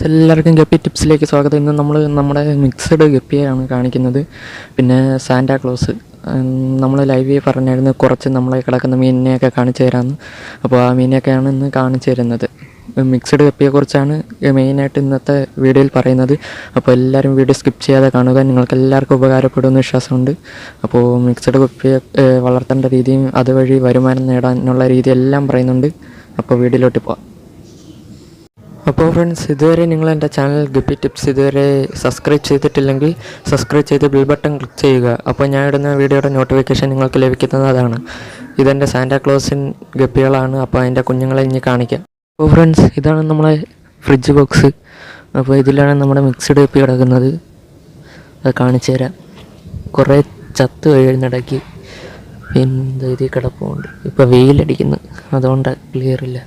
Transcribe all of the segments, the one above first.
എല്ലാവർക്കും ഗപ്പി ടിപ്സിലേക്ക് സ്വാഗതം. ഇന്ന് നമ്മൾ നമ്മുടെ മിക്സഡ് ഗപ്പിയാണ് കാണിക്കുന്നത്. പിന്നെ സാന്റാക്ലോസ് നമ്മൾ ലൈവിൽ പറഞ്ഞായിരുന്നു കുറച്ച് നമ്മളെ കിടക്കുന്ന മീനിനെയൊക്കെ കാണിച്ചു തരാമെന്ന്. അപ്പോൾ ആ മീനെയൊക്കെയാണ് ഇന്ന് കാണിച്ചു തരുന്നത്. മിക്സഡ് ഗപ്പിയെക്കുറിച്ചാണ് മെയിനായിട്ട് ഇന്നത്തെ വീഡിയോയിൽ പറയുന്നത്. അപ്പോൾ എല്ലാവരും വീഡിയോ സ്കിപ്പ് ചെയ്യാതെ കാണുക. നിങ്ങൾക്ക് എല്ലാവർക്കും ഉപകാരപ്പെടുമെന്ന് വിശ്വാസമുണ്ട്. അപ്പോൾ മിക്സഡ് ഗപ്പിയെ വളർത്തേണ്ട രീതിയും അതുവഴി വരുമാനം നേടാനുള്ള രീതിയെല്ലാം പറയുന്നുണ്ട്. അപ്പോൾ വീഡിയോയിലോട്ട് പോകാം. അപ്പോൾ ഫ്രണ്ട്സ്, ഇതുവരെ നിങ്ങൾ എൻ്റെ ചാനൽ ഗപ്പി ടിപ്സ് ഇതുവരെ സബ്സ്ക്രൈബ് ചെയ്തിട്ടില്ലെങ്കിൽ സബ്സ്ക്രൈബ് ചെയ്ത് ബെൽ ബട്ടൺ ക്ലിക്ക് ചെയ്യുക. അപ്പോൾ ഞാൻ ഇടുന്ന വീഡിയോയുടെ നോട്ടിഫിക്കേഷൻ നിങ്ങൾക്ക് ലഭിക്കുന്നതാണ്. ഇതെൻ്റെ സാന്റാക്ലോസിൻ ഗപ്പികളാണ്. അപ്പോൾ അതിൻ്റെ കുഞ്ഞുങ്ങളെ ഇനി കാണിക്കാം. അപ്പോൾ ഫ്രണ്ട്സ്, ഇതാണ് നമ്മളെ ഫ്രിഡ്ജ് ബോക്സ്. അപ്പോൾ ഇതിലാണ് നമ്മുടെ മിക്സ്ഡ് ഗപ്പി കിടക്കുന്നത്. അത് കാണിച്ചു തരാം. കുറേ ചത്ത് വീഴുന്നിടയ്ക്ക് പിന്നെ ഇതിൽ കിടപ്പുണ്ട്. ഇപ്പോൾ വെയിലടിക്കുന്നു, അതുകൊണ്ടാണ് ക്ലിയർ ഇല്ല.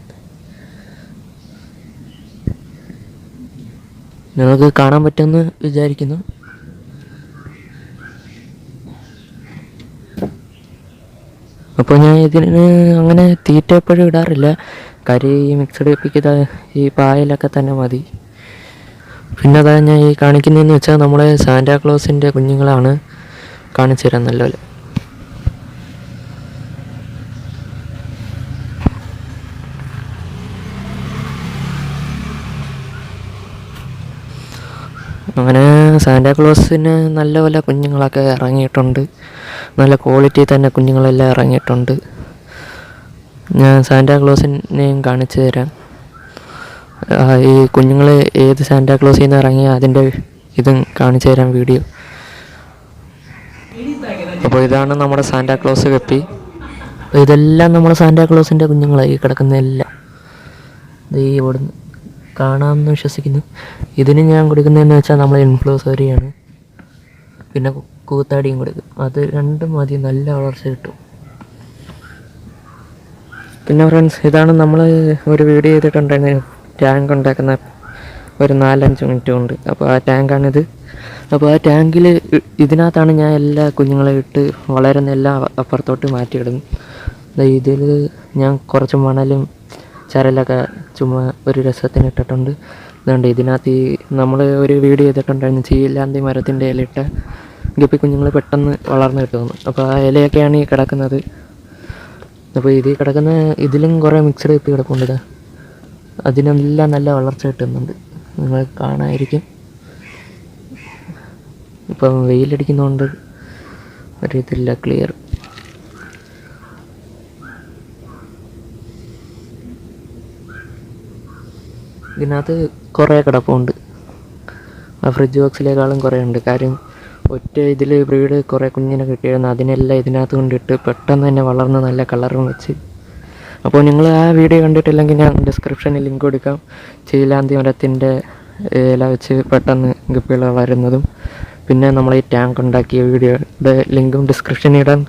നിങ്ങൾക്ക് കാണാൻ പറ്റുമെന്ന് വിചാരിക്കുന്നു. അപ്പോൾ ഞാൻ ഇതിന് അങ്ങനെ തീറ്റ എപ്പോഴും ഇടാറില്ല. കാര്യം ഈ മിക്സഡ് ഗപ്പിക്ക് ഈ പായലൊക്കെ തന്നെ മതി. പിന്നെ അതാ ഞാൻ ഈ കാണിക്കുന്നതെന്ന് വെച്ചാൽ നമ്മളെ സാന്റാക്ലോസിൻ്റെ കുഞ്ഞുങ്ങളാണ്. കാണിച്ചു തരാം നല്ലപോലെ. അങ്ങനെ സാന്റാക്ലോസിന് നല്ല കുഞ്ഞുങ്ങളൊക്കെ ഇറങ്ങിയിട്ടുണ്ട്. നല്ല ക്വാളിറ്റി തന്നെ കുഞ്ഞുങ്ങളെല്ലാം ഇറങ്ങിയിട്ടുണ്ട്. ഞാൻ സാന്റാക്ലോസിനെയും കാണിച്ചു തരാം. ഈ കുഞ്ഞുങ്ങൾ ഏത് സാന്റാക്ലോസിൽ നിന്ന് ഇറങ്ങിയ അതിൻ്റെ ഇതും കാണിച്ചു തരാം വീഡിയോ. അപ്പോൾ ഇതാണ് നമ്മുടെ സാന്റാക്ലോസ് ഗപ്പി. അപ്പോൾ ഇതെല്ലാം നമ്മുടെ സാന്റാക്ലോസിൻ്റെ കുഞ്ഞുങ്ങളായി കിടക്കുന്നതെല്ലാം ഈ ഇവിടുന്ന് കാണാമെന്ന് വിശ്വസിക്കുന്നു. ഇതിന് ഞാൻ കൊടുക്കുന്നതെന്ന് വെച്ചാൽ നമ്മൾ ഇൻഫ്ലൂസറിയാണ്, പിന്നെ കൂത്താടിയും കൊടുക്കും. അത് രണ്ടും മതി, നല്ല വളർച്ച കിട്ടും. പിന്നെ ഫ്രണ്ട്സ്, ഇതാണ് നമ്മൾ ഒരു വീഡിയോ ചെയ്തിട്ടുണ്ടായിരുന്നു ടാങ്ക് ഉണ്ടാക്കുന്ന ഒരു 4-5 മിനിറ്റ് കൊണ്ട്. അപ്പോൾ ആ ടാങ്കാണിത്. അപ്പോൾ ആ ടാങ്കിൽ ഇതിനകത്താണ് ഞാൻ എല്ലാ കുഞ്ഞുങ്ങളെ ഇട്ട് വളരുന്ന എല്ലാം അപ്പുറത്തോട്ട് മാറ്റിയിടുന്നു. ഇതിൽ ഞാൻ കുറച്ച് മണലും ചരലൊക്കെ ചുമ്മാ ഒരു രസത്തിന് ഇട്ടിട്ടുണ്ട്. അതുകൊണ്ട് ഇതിനകത്ത് നമ്മൾ ഒരു വീഡിയോ ചെയ്തിട്ടുണ്ടായിരുന്നു ചീലാന്തി മരത്തിൻ്റെ ഇലയിട്ട ഗപ്പി കുഞ്ഞുങ്ങൾ പെട്ടെന്ന് വളർന്നു കിട്ടുമെന്ന്. അപ്പോൾ ആ ഇലയൊക്കെയാണ് ഈ കിടക്കുന്നത്. അപ്പോൾ ഇതിൽ കിടക്കുന്ന ഇതിലും കുറേ മിക്സഡ് ഗപ്പി കിടപ്പുണ്ട്. അതിനെല്ലാം നല്ല വളർച്ച കിട്ടുന്നുണ്ട്, നിങ്ങൾ കാണാമായിരിക്കും. ഇപ്പം വെയിലടിക്കുന്നതുകൊണ്ട് അറിയത്തില്ല ക്ലിയർ. ഇതിനകത്ത് കുറേ കിടപ്പുണ്ട്. ആ ഫ്രിഡ്ജ് ബോക്സിലേക്കാളും കുറേ ഉണ്ട്. കാര്യം ഒറ്റ ഇതിൽ ബ്രീഡ് കുറേ കുഞ്ഞിനെ കിട്ടിയിരുന്നു. അതിനെല്ലാം ഇതിനകത്ത് കൊണ്ടിട്ട് പെട്ടെന്ന് തന്നെ വളർന്ന് നല്ല കളറും വെച്ച്. അപ്പോൾ നിങ്ങൾ ആ വീഡിയോ കണ്ടിട്ടില്ലെങ്കിൽ ഞാൻ ഡിസ്ക്രിപ്ഷനിൽ ലിങ്ക് കൊടുക്കാം. ചീലാന്തി മരത്തിൻ്റെ ഇല വെച്ച് പെട്ടെന്ന് ഗപ്പികൾ വളരുന്നതും പിന്നെ നമ്മൾ ഈ ടാങ്ക് ഉണ്ടാക്കിയ വീഡിയോയുടെ ലിങ്കും ഡിസ്ക്രിപ്ഷനിൽ ഇടാൻ.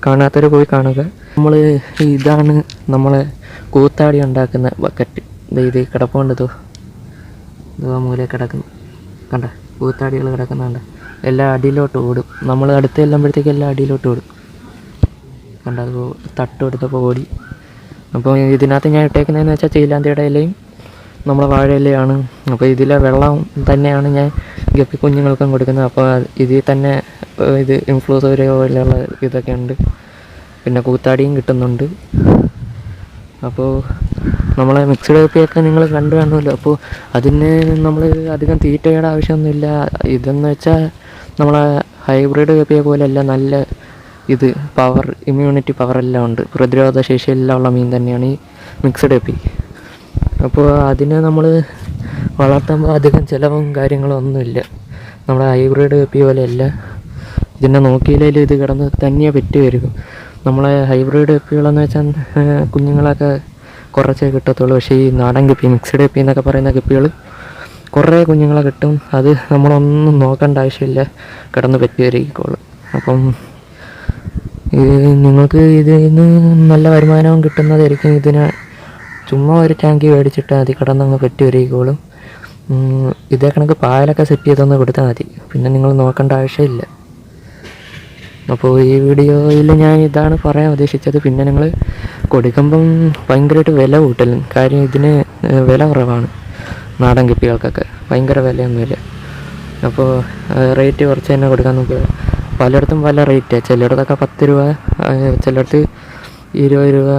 കാണാത്തവർ പോയി കാണുക. ഇതാണ് നമ്മളെ കൂത്താടി ഉണ്ടാക്കുന്ന ബക്കറ്റ്. ഇത് കിടപ്പുണ്ട്. ഇതോ മൂലയിൽ കിടക്കുന്നു, കണ്ട കൂത്താടികൾ കിടക്കുന്നുണ്ട്. എല്ലാം അടിയിലോട്ട് ഓടും. നമ്മൾ അടുത്ത് ചെല്ലുമ്പോഴത്തേക്ക് എല്ലാം അടിയിലോട്ട് ഓടും. കണ്ട അത് തട്ട് എടുത്തപ്പോൾ ഓടി. അപ്പോൾ ഇതിനകത്ത് ഞാൻ ഇട്ടേക്കുന്നതെന്ന് വെച്ചാൽ ചീലാന്തിയുടെ ഇലയും നമ്മളെ വാഴയിലയാണ്. അപ്പോൾ ഇതിലെ വെള്ളം തന്നെയാണ് ഞാൻ ഗപ്പി കുഞ്ഞുങ്ങൾക്കും കൊടുക്കുന്നത്. അപ്പോൾ ഇതിൽ തന്നെ ഇത് ഇൻഫ്ലൂസറി പോലെയുള്ള ഇതൊക്കെ ഉണ്ട്. പിന്നെ കൂത്താടിയും കിട്ടുന്നുണ്ട്. അപ്പോൾ നമ്മളെ മിക്സഡ് ഗപ്പിയൊക്കെ നിങ്ങൾ കണ്ടു കാണുമല്ലോ. അപ്പോൾ അതിന് നമ്മൾ അധികം തീറ്റയുടെ ആവശ്യമൊന്നുമില്ല. ഇതെന്ന് വെച്ചാൽ നമ്മളെ ഹൈബ്രിഡ് ഗപ്പിയെ പോലെയല്ല, നല്ല ഇത് പവർ, ഇമ്മ്യൂണിറ്റി പവറെല്ലാം ഉണ്ട്, പ്രതിരോധ ശേഷിയെല്ലാം ഉള്ള മീൻ തന്നെയാണ് ഈ മിക്സഡ് ഗപ്പി. അപ്പോൾ അതിനെ നമ്മൾ വളർത്തുമ്പോൾ അധികം ചിലവും കാര്യങ്ങളും ഒന്നുമില്ല. നമ്മുടെ ഹൈബ്രിഡ് ഗപ്പി പോലെയല്ല. ഇതിനെ നോക്കിയില്ലെങ്കിലും ഇത് കിടന്ന് തനിയെ പെറ്റ് വരും. നമ്മളെ ഹൈബ്രിഡ് ഗപ്പികളെന്ന് വെച്ചാൽ കുഞ്ഞുങ്ങളൊക്കെ കുറച്ചേ കിട്ടത്തുള്ളൂ. പക്ഷേ ഈ നാടൻ ഗപ്പി, മിക്സഡ് ഗപ്പി എന്നൊക്കെ പറയുന്ന ഗപ്പികൾ കുറേ കുഞ്ഞുങ്ങളെ കിട്ടും. അത് നമ്മളൊന്നും നോക്കേണ്ട ആവശ്യമില്ല, കിടന്ന് പെറ്റ് വരികയുള്ളൂ. അപ്പം നിങ്ങൾക്ക് ഇതിൽ നിന്ന് നല്ല വരുമാനവും കിട്ടുന്നതായിരിക്കും. ഇതിന് ചുമ്മാ ഒരു ടാങ്കി മേടിച്ചിട്ട് അതിൽ കിടന്നങ്ങ് പെറ്റ് വരികയുള്ളൂ. ഇതേ കണക്ക് പായലൊക്കെ സെറ്റ് ചെയ്തൊന്ന് കൊടുത്താൽ മതി, പിന്നെ നിങ്ങൾ നോക്കേണ്ട ആവശ്യമില്ല. അപ്പോൾ ഈ വീഡിയോയിൽ ഞാൻ ഇതാണ് പറയാൻ ഉദ്ദേശിച്ചത്. പിന്നെ നിങ്ങൾ കൊടുക്കുമ്പം ഭയങ്കരമായിട്ട് വില കൂട്ടലും. കാര്യം ഇതിന് വില കുറവാണ് നാടൻ ഗപ്പികൾക്കൊക്കെ. ഭയങ്കര വിലയൊന്നുമില്ല. അപ്പോൾ റേറ്റ് കുറച്ച് തന്നെ കൊടുക്കാൻ നോക്കുക. പലയിടത്തും പല റേറ്റാണ്. ചിലയിടത്തൊക്കെ 10 രൂപ, ചിലയിടത്ത് 20 രൂപ,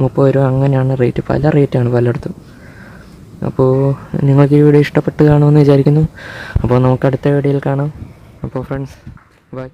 30 രൂപ, അങ്ങനെയാണ് റേറ്റ്. പല റേറ്റാണ് പലയിടത്തും. അപ്പോൾ നിങ്ങൾക്ക് ഈ വീഡിയോ ഇഷ്ടപ്പെട്ട് കാണുമെന്ന് വിചാരിക്കുന്നു. അപ്പോൾ നമുക്ക് അടുത്ത വീഡിയോയിൽ കാണാം. അപ്പോൾ ഫ്രണ്ട്സ്, ബൈ.